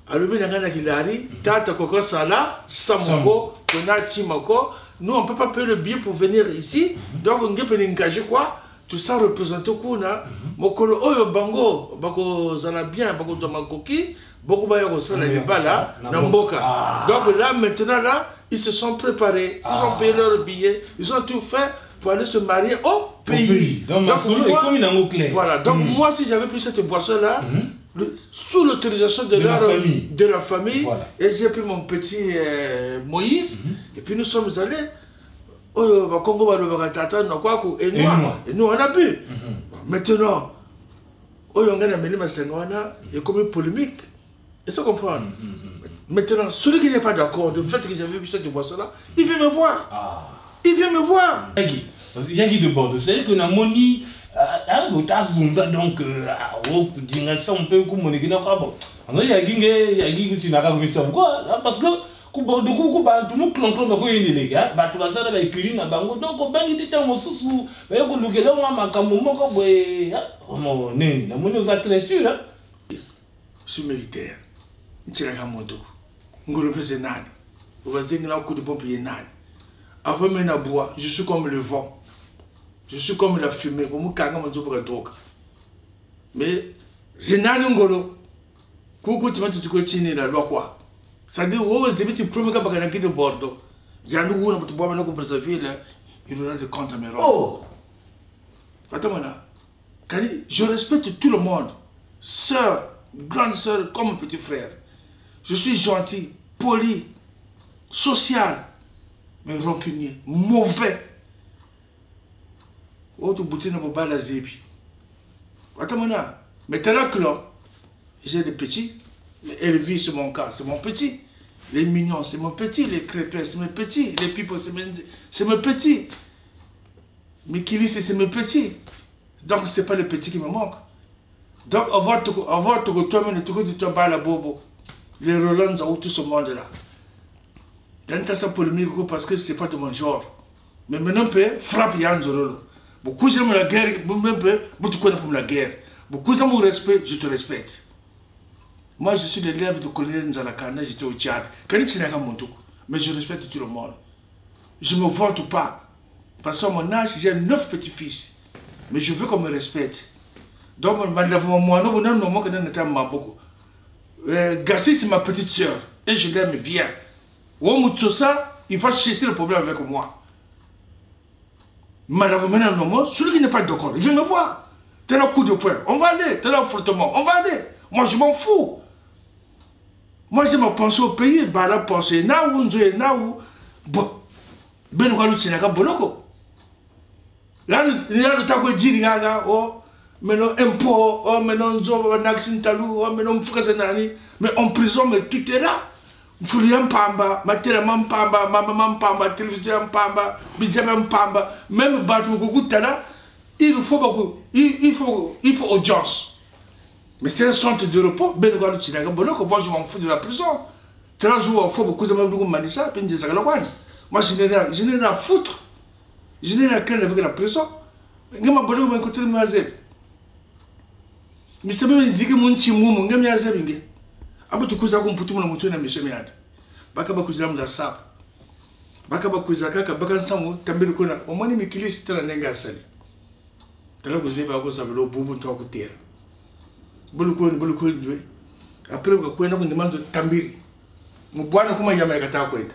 alobi na ngana kilari tata koko sala samoko konati moko nous on peut pas payer le billet pour venir ici donc on peut engager quoi tout ça représente kuna mokolo oyo bango bako zala bien bako to makoki beaucoup ba yako sala les bala na mboka donc là maintenant là ils se sont préparés ils ont payé leur billet ils ont tout fait pour aller se marier au pays donc moi, comme voilà donc moi si j'avais pris cette boisson là sous l'autorisation de la famille voilà. Et j'ai pris mon petit Moïse et puis nous sommes allés au Congo et nous on a bu maintenant on a mis et comme une polémique et ça comprendre maintenant celui qui n'est pas d'accord du fait que j'avais bu cette boisson là il vient me voir il vient me voir Yagi de Bordeaux c'est que na moni donc on peut communiquer parce que ku Bordeaux ku ba tout clonton ba ko yindi lega ba to basala ba cuisine na bango donc bangi tete mosusu ba ko lukela wa makambo moko boye mo neni na moni oza très sûr je suis militaire ntiraka moto ngolo pese nani obazengi na coup de pompe nani avant mena bois je suis comme le vent. Je suis comme la fumée, pour me calmer mon job pour drogue. Mais je n'ai pas de coucou, tu m'as dit que la loi quoi. Ça dit, oh, c'est tu promets que tu de Bordeaux. Il y a un nouveau pour te boire maintenant pour préserver, il y aura des comptes à mes oh! Attends, je respecte tout le monde. Sœur, grande sœur, comme mon petit frère. Je suis gentil, poli, social, mais rancunier, mauvais. Autre boutique ne peut pas la zébi. Attends, mais t'es là que là, j'ai des petits. Elvis, c'est mon cas, c'est mon petit. Les mignons, c'est mon petit. Les crêpes, c'est mes petits. Les pipos, c'est mes petits. Mais Kili, c'est mes petits. Donc, c'est pas les petits qui me manquent. Donc, on va te retrouver, tu te bats la bobo. Les Roland, tout ce monde-là. T'as une tasse polémique parce que c'est pas de mon genre. Mais maintenant, frappe Yann Zorolo. Beaucoup j'aime la guerre, beaucoup connaissent pour la guerre. Beaucoup j'aime mon respect, je te respecte. Moi je suis l'élève du colonel Nzalakana, j'étais au Tchad. Mais je respecte tout le monde. Je ne me vante pas. Parce qu'à mon âge, j'ai 9 petits-fils. Mais je veux qu'on me respecte. Donc, Gassi, c'est ma petite soeur. Et je l'aime bien. Il va chercher le problème avec moi. Malheureusement, celui qui n'est pas d'accord, je me vois. T'es là coup de poing, on va aller. T'es là fortement, on va aller. Moi, je m'en fous. Moi, je me pense au pays. Bah, là, penser, na ou, bon. Ben, on va le Sénégal, boloko. Là, le temps que dit, oh, mais non, impôt, oh, mais non, on a talou, oh, mais non, mais en prison, mais tout est là. Fouliam Pamba, ma télé Pamba, ma maman Pamba, télévision Pamba, Bijam Pamba, même Batman Goutana, il faut audience. Mais c'est un centre de repos, ben le Tinaga Boloko, moi je m'en fous de la prison. Tu as joué au fond, beaucoup de Manissa, puis des Agalawan. Moi je n'ai rien à foutre. Je n'ai rien à craindre avec la prison. Je m'en boloko, mais écoutez le mazeb. Mais c'est même dit que mon chimou, mon gars, il y a Abu tukuza kumputumu na mutuna mishemiad. Baka bakuzira mu sap. Baka bakuza kaka baka samu tambiri kuna omani mikilisi tala nenga asali. Tala kuzeba ko sabelo bubu to kutera. Buluko njwe. Après ko kwenda kundimanzo tambiri. Mubwana kuma yama yakata kwenda.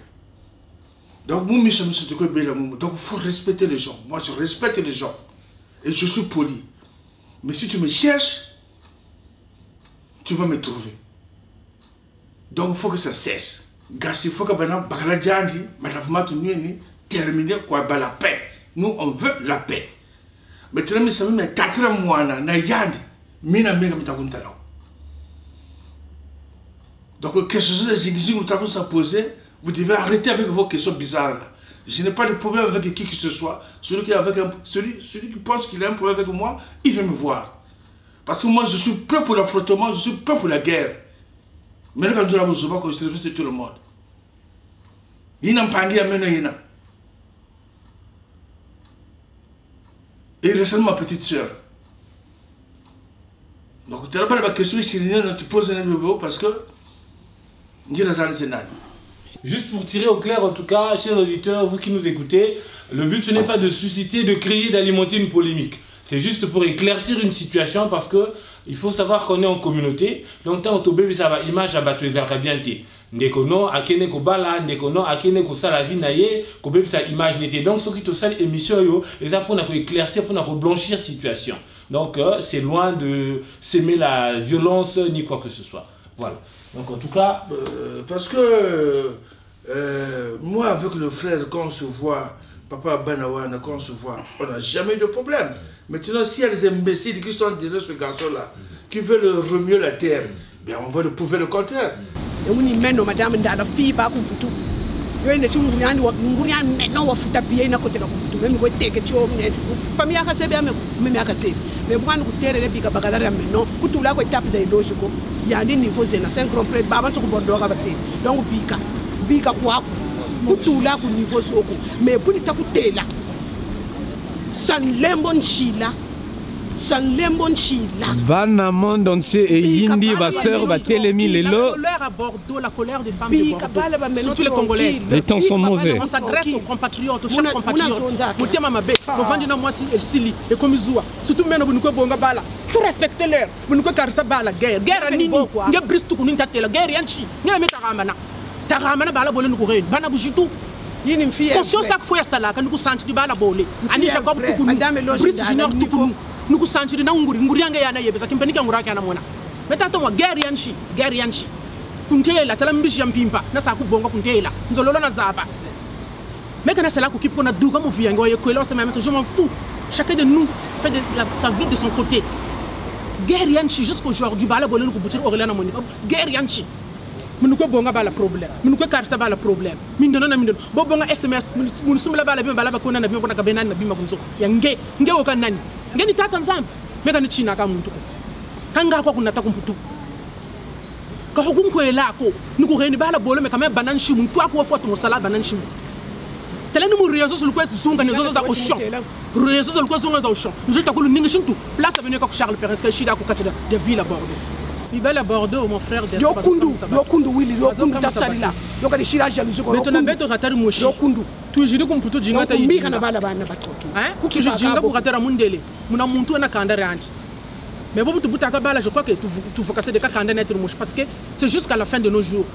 Donc mon mission c'est que bela mumu. Donc faut respecter les gens. Moi je respecte les gens et je suis poli. Mais si tu me cherches, tu vas me trouver. Donc il faut que ça cesse. Gassi faut que maintenant bakala jandi madame ni terminer quoi la paix. Nous on veut la paix. Maintenant mais ça me 4 mois na yandi mina mega mitakuntala. Donc quelque chose de significatif que nous avons posé, vous devez arrêter avec vos questions bizarres là. Je n'ai pas de problème avec qui que ce soit. Celui qui pense qu'il a un problème avec moi, il vient me voir. Parce que moi je suis peu pour l'affrontement, je suis peu pour la guerre. Mais quand nous avons besoin qu'on se respecte tout le monde. Il n'a pas dit à mener. Et récemment ma petite soeur. Donc tu n'as pas la question si tu poses un bébé parce que juste pour tirer au clair, en tout cas, chers auditeurs, vous qui nous écoutez, le but ce n'est pas de susciter, de crier, d'alimenter une polémique. C'est juste pour éclaircir une situation parce que il faut savoir qu'on est en communauté. Longtemps, au bébé, ça va image à battre les arcabiantés. Ndekono, akene ko bala, ndekono, akene ko sala vie naie, ko bébé sa image n'était. Donc, ce qui te sale émission yo, les apprendre à éclaircir, pour à blanchir situation. Donc, c'est loin de s'aimer la violence ni quoi que ce soit. Voilà. Donc en tout cas... parce que moi avec le frère, quand on se voit, papa Banawana, quand on se voit, on n'a jamais eu de problème. Maintenant, s'il y a des imbéciles qui sont derrière ce garçon-là, qui veulent remuer la terre, bien on va le prouver le contraire. Yo ine chunguriani no wafuta pia ina kotela kumuntu mimi ko teke cho famille akasebe ame mimi akasebe me bwana kuterele bika bagalari ame no kutula ko etape za ilojo ko yandi niveau zena 5 complète baba tsuku bordoka basebe donc bika kwako kutula ku niveau soko me buni takutela san lembo nchila Bana monde entier et Yindi, ma soeur, ma télémi, les lots. La colère à Bordeaux, la colère des femmes de Bordeaux, surtout les Congolaises. Les temps sont mauvais. On s'adresse aux compatriotes, aux chers compatriotes. Mutema Mabe, on vend du Moisi, El Sili, et Komizua. Surtout maintenant, vous nous bonga bala. Faut respecter l'heure. Vous nous carissa bala, guerre. Guerre à Nini, il y a bristou pour nous tâter la guerre yanchi. Il y a mettre Taramana. Taramana bala bolé nous courir. Bana bougitou. Conscience à fois ça quand nous sentons du bala bolé. Ani Jacob Toukou, Brice Junior Toukou. Nous sentons na nguri yanga yana yebeza kimpenika nguraki ana mona metato mwa gari yanchi kuntela tala mbishi ya mpimpa na sa kubonga kuntela nzololo na zaba meka na sala ku kipo na duka mu viyango yekwela ça même je m'en fous chacun de nous fait de sa vie de son côté gari yanchi jusqu'aujourd'hui bala bolenu ku butir orela na monika gari yanchi munu ko bonga bala problème munu ko karsa bala problème min dono na min dono bo bonga sms munu sumla bala bi bala ba ko na bi ko na kabena na bi ma kunzo ya nge o kan nani ngeni tata nzambe meka ni china ka muntu kanga kwa kunata kumputu ka hukunkwela ko nuko reni bala bolo meka me banan shimu to akwo foto musala banan shimu teleni mu réseau sur le quoi sunga ne zozo za au champ réseau sur le quoi sunga za au champ nous ta ko ninga shintu place avenue ka Charles Perrin ka shida ko katida de ville à Bordeaux Bibel à Bordeaux mon frère de Yokundu Willy Yokundu tasalila yokadi shira jalousie ko maintenant beto ratari moshi Yokundu tujiri kumputu jinga ta yiji kana bala bana batoki hein tujiri jinga ko ratara mundele muna muntu na kandare anti mais bobu tubuta ka bala je crois que tu focuser de ka kandare net moshi parce que c'est jusqu'à la fin de nos jours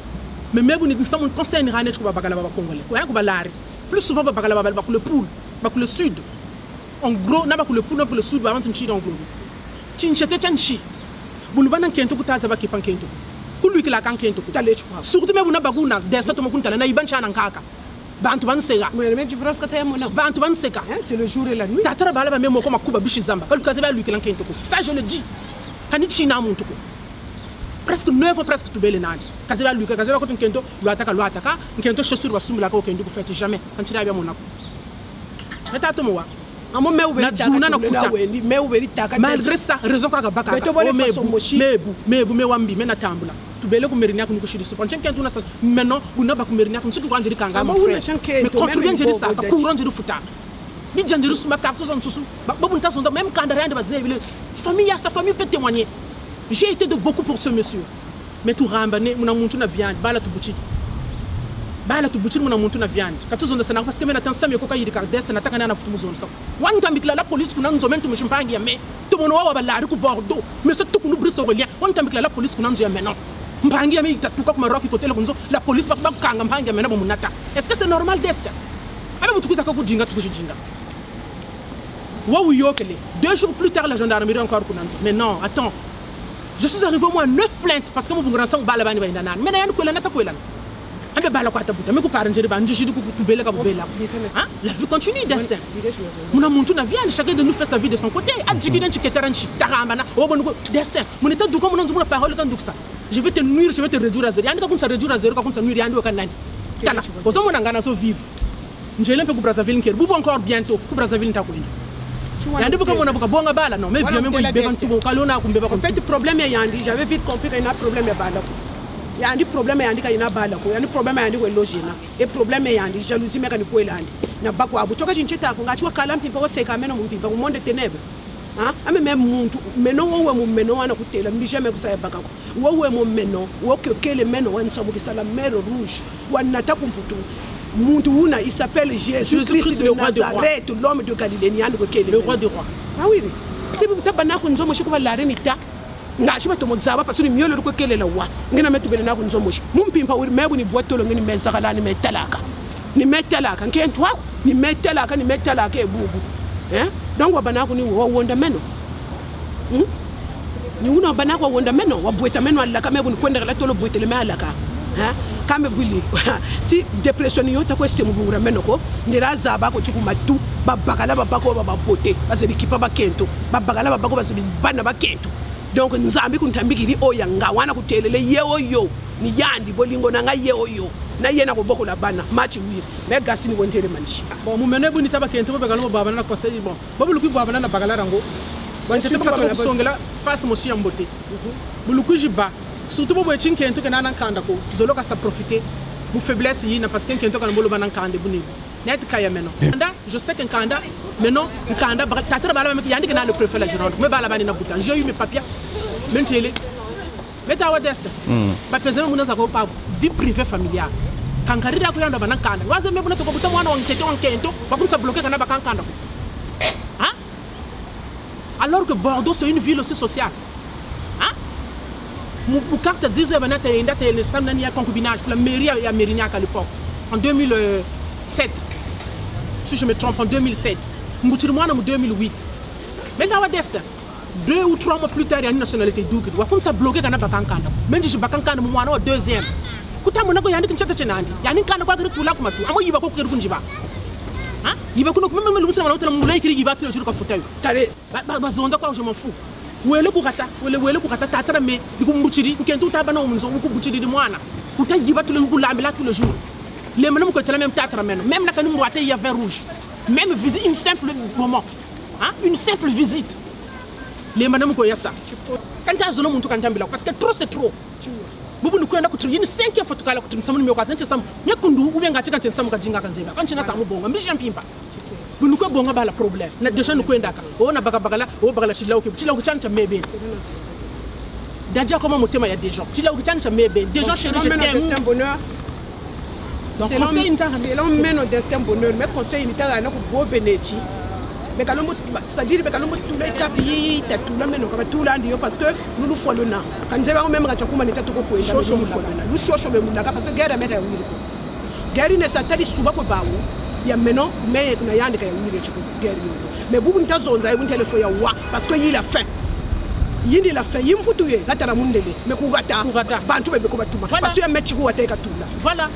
mais même nous sommes conseil ni ranet ko bakala baba congolais ko ya ko balari plus souvent bakala baba ba le poule ba le sud en gros na ba le poule na le sud avant tinchi dans gros tinchete tanchi bulubana kento kutaza ba kipan kento kullu kila kan kento kutale chwa surtout me buna baguna desa to makuntala na ibancha nan kaka bantu bansega mais le France ka tayamona bantu bansega c'est le jour et la nuit tatara bala ba memo ko makuba bishi zamba kalu kaza ba lui kila kento ça je le dis kani china muntu ko presque 9 fois presque tout bele nani kaza ba lui kaza ba ko kento lu ataka kento chaussure ba sumula ko kento ko fait jamais quand tu ba monako metato mo wa malgré ça raison ka baka mebu mewambi mena tambula tubele ko merinia ko shiri so panchen kentu na sa maintenant buna ba ko merinia ko tutu kanjiri kanga ma frère mais contribuer njiri sa ka ko ronjiri futa bi janjiri suma ka to susu babu nta sonda même quand rien de bazebile famille sa famille peut témoigner j'ai été de beaucoup pour ce monsieur mais tout rambane muna muntu na viande bala tubuchi muna muntu na viande katuzonda sana parce que mena tansame ko kayiri ka desa na takana na futu muzonda sa wanta mikla la police kuna nzo mentu mshimpangi ya me to mono wa balari ku Bordeaux mais ce tout nous briso golia wanta mikla la police kuna nzo ya mena mpangi ya me tatuka ku Maroc côté le nzo la police ba kanga mpangi ya mena bo munata est-ce que c'est normal desta aba butukuza ko kujinga tukujinga wawu yokele 2 jours plus tard la gendarmerie encore kuna nzo mais non attends je suis arrivé moi à 9 plaintes parce que mon grand sang balabani ba indana mais na yandu ko la nata ko la ambe bala kwa tabuta me ku parangere ba njiji ku bela ka bela hein la vie continue Destin muna muntu na vie chacun de nous fait sa vie de son côté adjiki dan chiketeranchi taramba na obonu Destin mun eta duko mun nzumuna parole kan duksa je vais te nuire je vais te réduire à zéro yandi ka kunsa réduire à zéro ka kunsa nuire yandi okanani tala kozo mona ngana so vivre njele mpe ku Brazzaville nkeri bubu encore bientôt ku Brazzaville ntakwenda yandi buka mona buka bonga bala non mais vieux même boy beban tubo kalona ku mbeba ko fait problème ya yandi j'avais vite compris qu'il y a un problème ya bala yandi problème yandi ka ina bala ko yandi problème yandi ko logina et problème yandi jalousie meka ni ko elandi na bakwa abu choka chinchita ko ngachi wakala mpimpa ko seka meno mpimpa ko monde ténèbres hein ame même muntu meno wowe mu meno wana kutela mbi jamais kusaya bakako wowe mu meno wokekele meno wansabu kisala mero rouge wanata kumputu muntu una il s'appelle Jésus-Christ de Nazareth l'homme de Galilée yandi ko kele le roi des rois ah oui si vous tabana ko nzomo shiko balare nita ngashi batomozaba parce que miolo ko kelela wa ngina metubele na ko nzomo shi mumpimpa uri mebu ni botolo ngini mezakala ni metalaka nkentu wako ni metalaka ebubu donc wabana ko ni wo wonda meno ni una bana ko wonda meno wabweta meno alaka mebu ni kwenda la tolo bwetele me alaka kame buli si depression yota ko semubura meno ko ndiraza ba ko chukuma tu babakala babako bababote bazebikipa bakento babakala babako bazibana bakento donc nzambi kuntambikiri oya ngawana kutelele yeoyo ni yandi bolingo na ngayeoyo na yena ko boko la bana match wiri me gasini wontere manishi bon mu mene buni tabakento bo begalo baba na conseil bon babuluki baba na bagala rango bon c'est pas trop songela face moshi ambote buluku jiba surtout bo bwe chinkento kana nan kanda ko zoloka sa profiter mu faiblesse yina parce que kento kana bolo banan kande buni net kaya meno kanda je sais qu'un kanda maintenant kanda tatra bala me yandi kana le préfet la Gironde me bala bani na butan j'ai eu mes papiers mentele meta wa Destin ba pezema muna zako pa vie privée familiale kankarira ko yanda banan kanda waze me buna to ko buta mwana wankento bakunsa bloquer kana bakankanda hein alors que Bordeaux c'est une ville aussi sociale hein mu carte 10 banata inda te le samnani ya concubinage la mairie ya Mérignac à l'époque en 2007 si je me trompe en 2007 mbuchiri mwana mu 2008 meta wa Destin 2 ou 3 mois plus tard il y a une nationalité double wa comme ça bloqué kana bakankanda menji je bakankanda mu mwana wa deuxième kutamu nako yandi kinchata chenandi yani kanda kwa kiri tula kumatu amo yiba ko kiri kunjiba hein yiba kuno même le mutana mutana mulai kiri yiba tu ka futayo tare bazonda kwa je m'en fous wele ku kata tatara me diku mbuchiri nkento tabana umunzo ku buchiri di mwana utayiba tu le ngulambela tous les jours les menam ko tela même tatara men même naka numéro ate ya vert rouge même visite une simple moment hein une simple visite les menam ko yassa quand ta zolo muntu kan tambila parce que trop c'est trop bubu ni kwenda kutri yini 5e photo kala kutri samu nimeko atnche samu nyakundu ube ngati kan samu kajinga kanzeba kanchina samu bonga mbi champimpa bunu ko bonga bala problème na deja ni kwenda ka ona bagala chila ko chanta mebe dadja comment motema ya deja chila ko chanta mebe deja chérie je t'aime bonheur donc conseil interne c'est l'homme mène au destin bonheur mais conseil interne na ko bo beneti mais quand c'est-à-dire que quand on tout les tapis tout le monde comme tout là parce que nous follow na quand c'est pas même quand tu commences à te couper nous chocho le monde parce que guerre mais guerre ne s'attend souvent ko bawo ya meno mais na yandi ka wire chiko guerre mais bubu ntazonza yibu téléphone ya wa parce que il a fait yindi la fait yimputuye gatara mundele mais kugata bantu bebe ko batuma parce que ya mechi ko wateka tula voilà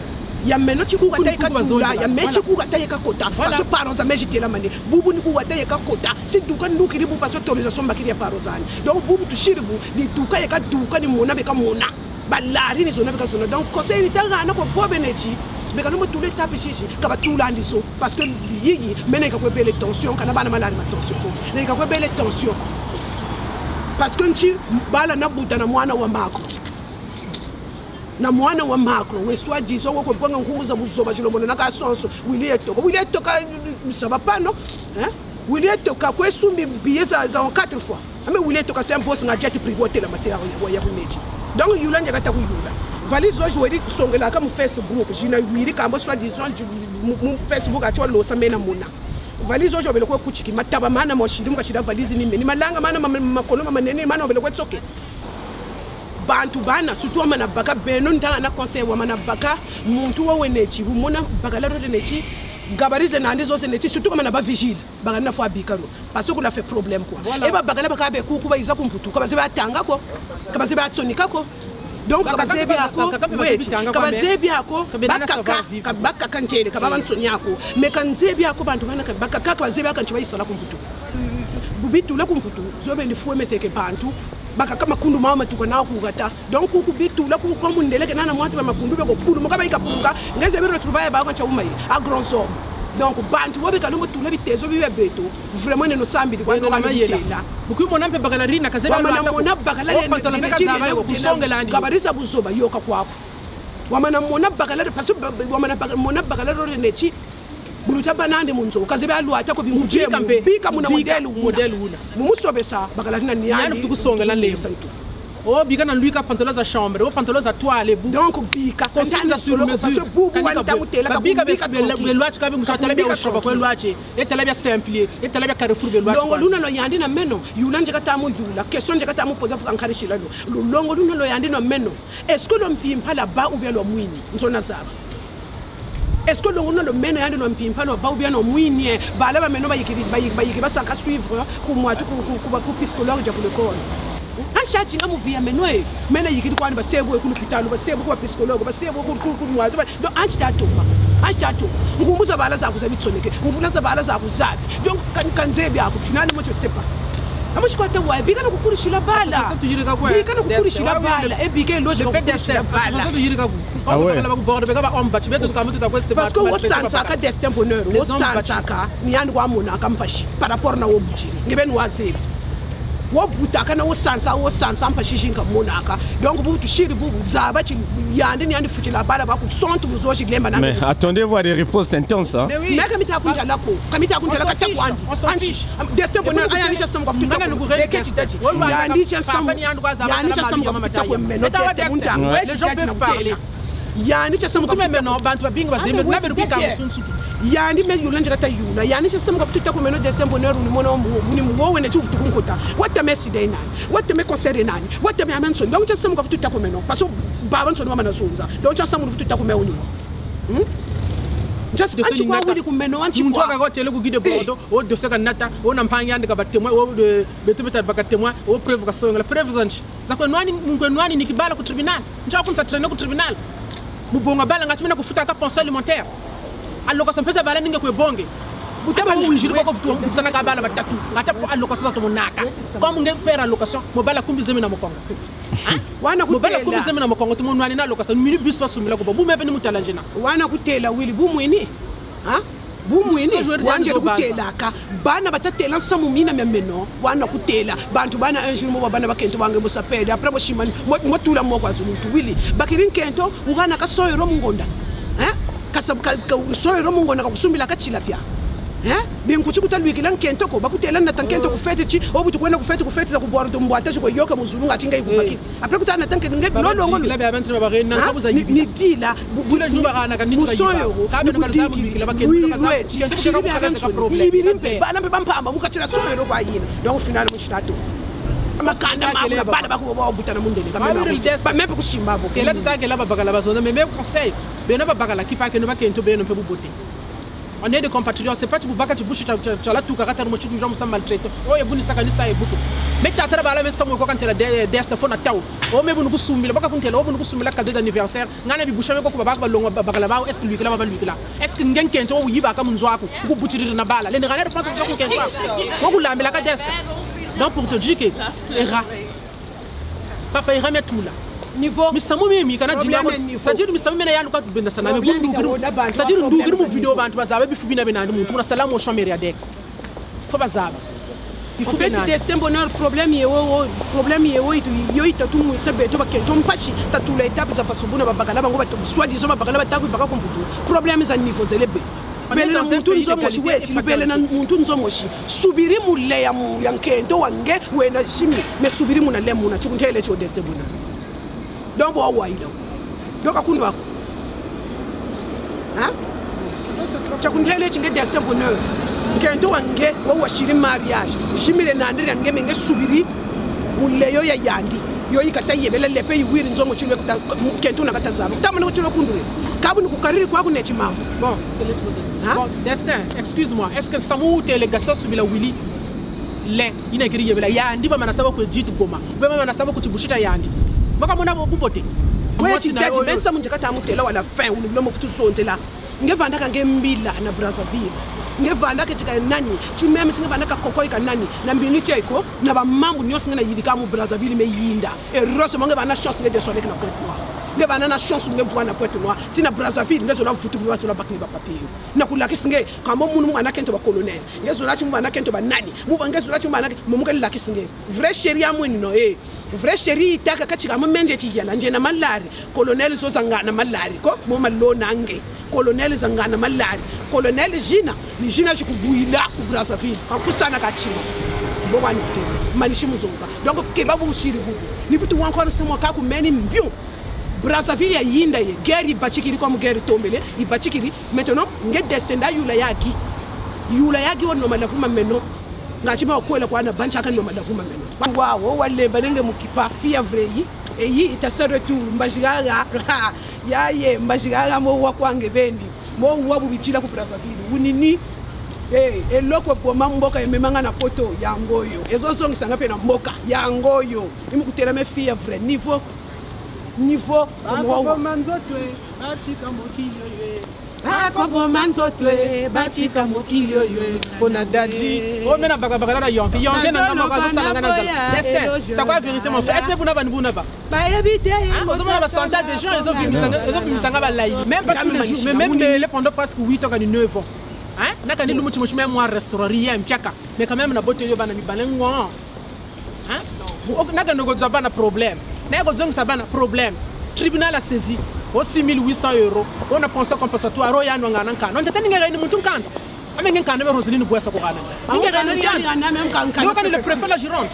ya meno chiku gateka tula ya mechi ku gateka kota parce que parents za meji tela mane bubu ni ku gateka kota si duka ndukiri bu parce que autorisation bakiri ya parents ani donc bubu tushiribu ni duka ya ka duka ni mona be ka mona balari ni zona be ka zona donc conseil ni tanga na ko bobeneti mais quand nous tous les tapes chichi kaba tout landiso parce que yigi mena ka ko bele tension kana bana malari ma tension ko ne ka ko bele tension parce que nti bala na buta na mwana wa mako we soit disons ko bonga nkunguza buzoba chilo mona ka sonso wilieto ka ça va pas non hein wilieto ka ko esumbi bieza za 4 fois mais wilieto ka c'est un boss nga jet privé hôtel ma c'est ya kunechi donc yulanja kata kuyula valise aujourd'hui songela ka mu Facebook jina wiri ka mbo soit disons mu Facebook atwa lo samena mona valise aujourd'hui ko kuchiki mataba mana mo shiri mukachira valise ni meni malanga mana makolo manene mana obele ko tsoke bantu bana surtout mana baka beno ndanga na conseil wa mana baka muntu wa wenechi bu mona bagala ro nechi gabarize na ndizo se nechi surtout mana ba vigile bagana na fo abikano parce que la fait problème quoi et ba bagala baka be ku ba iza kumputu ka ba se ba tanga ko ka ba se ba tsonika ko donc kabazebi yako kabazebi yako baka kantele kababa nsoni yako me kanzebi yako bantu bana baka kabazebi yako nchiba isala kumputu bubitu la kumputu zobe ni fuwe meseke bantu baka kama kundu mama tuko na kugata donc kubitu la ku komundele kana mwatu ba makundu be ko pulu mokaba ikapunga ngeze biro trouvaille ba ko nchauma yi a grand somme donc bantu bobe kalongo tula bitezo bibe beto vraiment ne no sambi kwa ndo mayela buku mona mpe bagalari na kazeba ata mona bagalari pantola mpe kazaba yo kusongela ndi kabarisa buzoba yoka kwako wamana mona bagalari paso wamana mona bagalari nechi buluta banande munzo kazeba alu atako binguje bika muna model una mumusobesa bagalari na niyani tukusongela le santu oh bika na lui ka pantalon za chambre oh pantalon za toile bu donc bika consigne sur mesure bika be loi ka be mushatala be oshoba ko loi e tala be simplier e tala be carrefour be loi longo luna lo yandi na meno yula nje kata mu yula question nje kata mu poza fuka nkarishila lo longo luna lo yandi na meno est-ce que lo mpimpa la ba ou bien lo mwini nzona zaba est-ce que longo lo meno yandi no mpimpa lo ba ou bien no mwini ba la ba meno ba yiki ba saka suivre ku mwatu ku psychologue ja ku le corps Anshati nga muvia menwe mena yikiri kwani basebo ku hospital basebo ku psychologue basebo ku mwatu donc anshitato ngumbuza bala za kuzabitsoneke ngufuna za bala za kuzabi donc kanzebi yakho finali mocho sepa amushikota wa bika na kukurishila bala bika na kukurishila bala ebike loje ku kukurishila bala ah ouais ba ku border beka ba omba tibeto tukamutu takwe sepa parce que wo sansa ka destin bonheur wo sansa ka ni yandi kwa mona kampashi par rapport na wo butiri ngibeni wazebi wo butaka na wo sansa mpashishinga monaka donc butu shiri bubu zaba chi yandi ni yandi fuchila bala ba ku sontu buzoshi lemba na mais attendez voir des réponses intenses hein mais kamita kunja lako kamita kunja lako takwandi anchi destin bonheur ayani cha samko futu de keti dachi yandi cha samko yani cha samko futu ko meno destin bunta les gens peuvent parler yani cha samko futu meno bantu ba binga bazembe na beru kika musunsu yani me yula njata yula yani cha samko futu ko meno destin bonheur ni mona ni wowe ne chufu tukunkota wata mesi de nani wata me concert nani wata me amenso donc cha samko futu ko meno parce que baba nsoni mama nazunza donc cha samko futu ko meno ni just de ce quoi wili ku meno anchi kwa ka tele ku guide bordo o de seka nata o na mpanga yandi ka batemwa o de betebeta bakatemwa o preuve ka songa la preuve zanchi za kwa nwani nikibala ku tribunal njako kunsa traîner ku tribunal mubonga bala ngati mena kufuta ka pension alimentaire aloko sampesa bala ninge ku bonge utaba wijiri ko futu sana ka bala batatu ngata po allocation za to monaka comme nge pera allocation mo bala kumbi zemi na mokongo wana mo bala kumbi zemi na mokongo to monwani na allocation mini bus basumila ko bu mebe ni mutalangena wana kutela wili bu mwini ha bu mwini wanje kutela ka bana batatela samu mina memeno wana kutela bantu bana un jour mo bana bakento bange mo sapede après mo shimani mo tula mo kwa zulu wili bakirin kento ugana ka soyero mungonda ha kasabka soyero mungonda ka kusumbila ka chilapia binkuchi kutalwikila nkento ko bakutela na tankento ku fete chi obutu kwenda ku fete za ku bordo mbwata chi ko yoka muzulu ngati ngai kubakira après kutana tanke ngai no longo la ba bantu ba bare na kabuza yibi ni dila bula juba kana ka nitu yiba ka be no kala sabu bikila bakento ka sabu kento ka problem yibirimpe bana be bampamba mukachira soyero kwa yina donc final mushitato amakanda ma bana bakuba butana mundele ka même kushimba bo kela tutagela babagala bazona mais même conseil bena babagala ki pa ke no bakento beno pe bubote. On est des compatriotes, c'est pas tu bouba tu bouches la tout caractère moi tu nous maltraite. Oh et buni sakani sa e beaucoup. Mais ta tra bala men samu ko quand la deste fona taw. Oh mais bunu kusumila baka kuntela oh bunu kusumila cadeau d'anniversaire. Ngana bi boucher ko baba balonga bakala ba est-ce que lui là baba lui là. Est-ce que ngenken to yiba ka munzo ako ku butiri na bala. Les ngalere pense ko kenfa. Ko kulambela ka deste. Donc pour te dire que era papa ira metula. Niveau misamu mimi kana jinga ko sajiri misamu mena yalu ka benda sana me gundu sajiri ndugiru mu video bantu bazaba bifubina benandi muntu na salamu shomeri adek fo bazaba bifubina destin bonheur problème yewo yo itatu mu sebe to bakento mpachi tatula étape za fasubuna babakala bango bato soit disons babakala bataku baka komputu problème za niveau zelebe belena muntu nzomoshi wethi belena muntu nzomoshi subiri mulle ya nkento wange wena shimi me subiri muna le muna chukuntele cho destin bonheur donc wa waida donc akundu wako ha chakuntele chinge destin bonheur ngento wange wa washiri mariage jimile nandire ngeme nge subiri uleyo ya yandi yo ikata yebele lepe yiwiri nzongo chilwe kento na katazaba tamana ko chilo kundure kabu nikukariri kwa ku nechi mafu bon destin excuse-moi est-ce que samu délégation subila Willy le ina kiri yebela yandi ba manasaba ko jitu goma ba manasaba ko tibushita yandi Baka mona bobote. Ouais, si daji ben sa munjaka ta mutela wala fin ulu lo mfutu sonzela. Ngevanda ka ngembila na Brazzaville. Ngevanda ke tika nani, chimeme singe vanda ka kokoi ka nani, na mbini cheko na ba mambu nyosi ngena yidika mu Brazzaville me yinda. E roso monge bana chance nge de sonek na Pointe Noire. Nge bana na chance nge bwana Pointe Noire. Si na Brazzaville nge zola mfutu viwa zola bakni ba papier. Na kulaki singe kamo munu mu ana kento ba colonel. Nge zola chimu bana kento ba nani. Mu nge zola chimu bana mu nge laki singe. Vrai chéri amweni no vrai chéri taka katika mmenje chiyana nje na malari colonel zo zangana malari ko mo malona nge colonel zangana malari colonel jina ni jina chikubuila ku Brazzaville kakusana kachima bobani te manishi muzonza donc kebabu ushiri bubu ni vitu encore sema kaku meni mbio Brazzaville ya yinda ye guerre bachikiri comme guerre tombele ibachikiri maintenant nge descenda yula yaki wono malafuma meno ngachima okwela kwa na bancha kan no malafuma meno wow wale balenge mukipa fia vrei eyi itasere tu mbashigara yaye mbashigara mo wakwange bendi mo wabu bichila ku Brazzaville unini eloko boma mboka ememanga na poto yangoyo ezozongisa ngape na mboka yangoyo imukutela me fia vrei niveau mo manzotwe atika mokilio ye Ako manzotwe batika mokilio ywe kona daji o mena baka na yonke na ngama kwa sala ngana zala Esther ta kwa vérité mon frère est-ce que buna ba nibuna ba éviter on a centaines de gens ils ont vu misanga ba laï même pas tous les jours mais même les pendant presque 8 ans 9 ans hein naka ni lumu chimo même moi restaurant rien mpiaka mais quand même na bote yo bana mi balengwa hein naka nego zabana problème naka zonga sabana problème tribunal a saisi au 6 800 €. On a pensé compensatoire au yann wangana kan. On t'entend ngere ni mutum kan. Amengen kan be Roseline Bouessa ko kana. Ngere ni kan même kan. Yo kan le préfet la Gironde.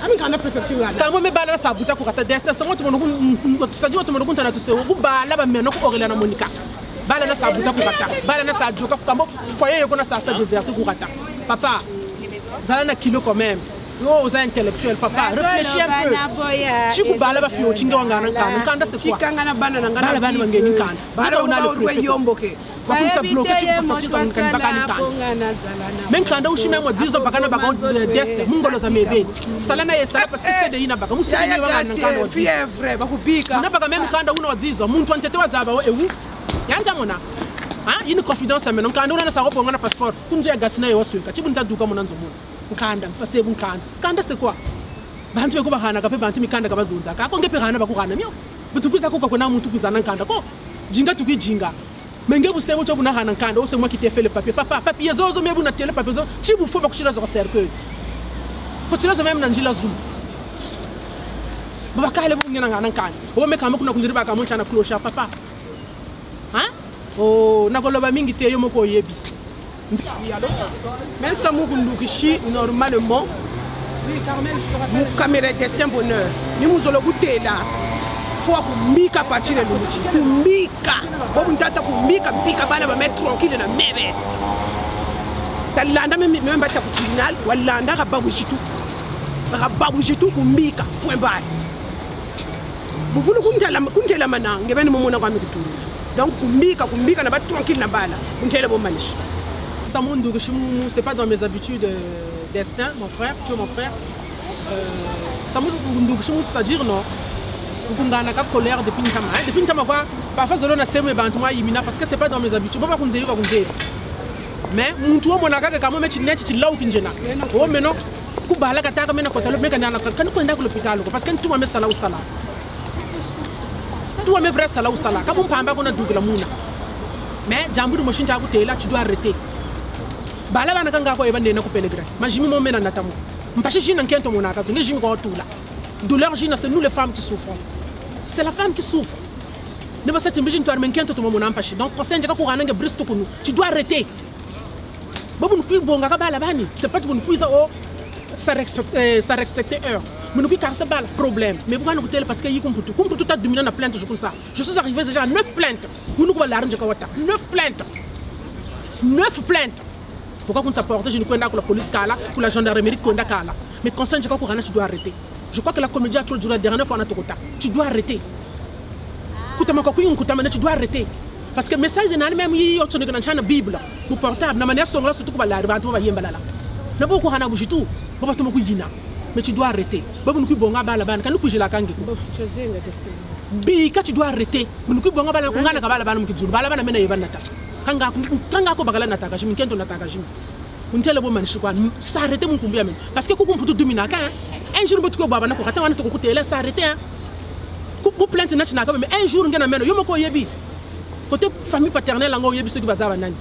Amin kan préfecture ngana. Kamo me bala sa buta ko kata destin sa moto monugo tsaji moto monugo tana to se go bala ba meno ko orela na Monica. Bala na sa buta ko kata. Bala na sa joka fukambo foyer yo ko na sa désert ko kata. Papa. Zala na kilo quand même. Yo aux intellectuels papa réfléchis un peu chiku bala ba fio chinga wangana kanda c'est quoi chikanga bana na ngana bala bana ngeni kanda bala una le préfet yomboke ba kunsa bloquer chiku fati kan bakani kanda men kanda ushime mo 10 ans bakana bakon deste mungolo za mebe salana yesa parce que c'est de ina baka musini wangana kanda c'est vrai bakubika na baka même kanda una 10 ans muntu antete wazaba ewu yanja mona hein une confidence mais non kanda una sa robonga na passeport kunje ya gasina yo sweka chibunta duka mona nzo mona nkanda mfase bunkanda c'est quoi bantu beko bahana kape bantu mikanda kabazunza kako ngepe hana bakuhana myo butukuza kuko kona muntu kuzana nkanda ko jinga tukijinga menge busebo cyo bunahana nkanda ose mwa kite fait le papier papa papier zozo mebu na tele papier zo chibu fo bakushira zo cercle ko chira zo même na njila zum baba kale bu ngena ngana nkanda o me kama kuna kundiriba kama mchana cloche papa hein oh nakoloba mingi te yo moko yebi même ça mukundukishi normalement mu caméra destin bonheur ni muzolo gutela faut kumbika partir de l'outil kumbika bobu ntata kumbika bika bana ba mettre tranquille na mebe talanda même ba ta tribunal walanda ka babu jitu kumbika point barre buvulu kuntela mana ngebeni momona kwa mikutulu donc kumbika na ba tranquille na bala kuntela bo manishi. C'est pas dans mes habitudes destin, mon frère, tu es mon frère. C'est-à-dire non. On a une colère depuis une temps. Depuis une temps, parfois je donne parce que c'est pas dans mes habitudes. Mais mon tour, mon aga quand même tu là où kinjena. Oh mais non, kubala kataka mena kotalo meka na kan ko ndako l'hôpital parce que tu me sala ou sala. Tu me vrai sala ou sala. Quand on pamba qu'on a dougla muna. Mais jambu de machine ta là, tu dois arrêter. Bala bana kanga ko ebande na ko pellegrin majimi mo mena natamu mpashi jina nkento mona kazo ngi jimi ko tula douleur jina c'est nous les femmes qui souffrons c'est la femme qui souffre ne pas cette mbijin to armen kento to mona mpashi donc conseil ndika ko rananga bristo ko tu dois arrêter bobu nku bonga ka bala bani c'est pas pour nku o ça respecter heure mais nku car c'est bala problème mais pourquoi nous tele parce que yi kumputu ta dominé na plainte je comme ça je suis arrivé déjà à 9 plaintes vous nous ko la range ko wata 9 plaintes. Pourquoi qu'on s'apporte, je ne connais pas que la police kala, que la gendarmerie connaît kala. Mais concernant je crois que tu dois arrêter. Je crois que la comédie a trop duré la dernière fois on a tout retard. Tu dois arrêter. Tu dois arrêter. Parce que le message général même il y a dans la Bible, pour portable, na manière sont là surtout que la riba to ba yemba là. Na boko hana bujitu, baba to mo kuyina. mais tu dois arrêter. Bobo nous qui bonga bala bana, quand nous j'ai la kangi. Bi quand tu dois arrêter. Nous qui bonga bala kungana ka bala bana mu kizulu. Bala bana mena yebanata. Kanga ko bagala nataka jimi kento nataka jimi. Untele bo man shikwa s'arrêter mon kumbia men. Parce que ko kumputu domina ka. Un jour botuko baba na ko kata wana to ko tele s'arrêter. Ko plainte na china ka mais un jour ngena meno yo moko yebi. Côté famille paternelle ngo yebi ce qui va za banani.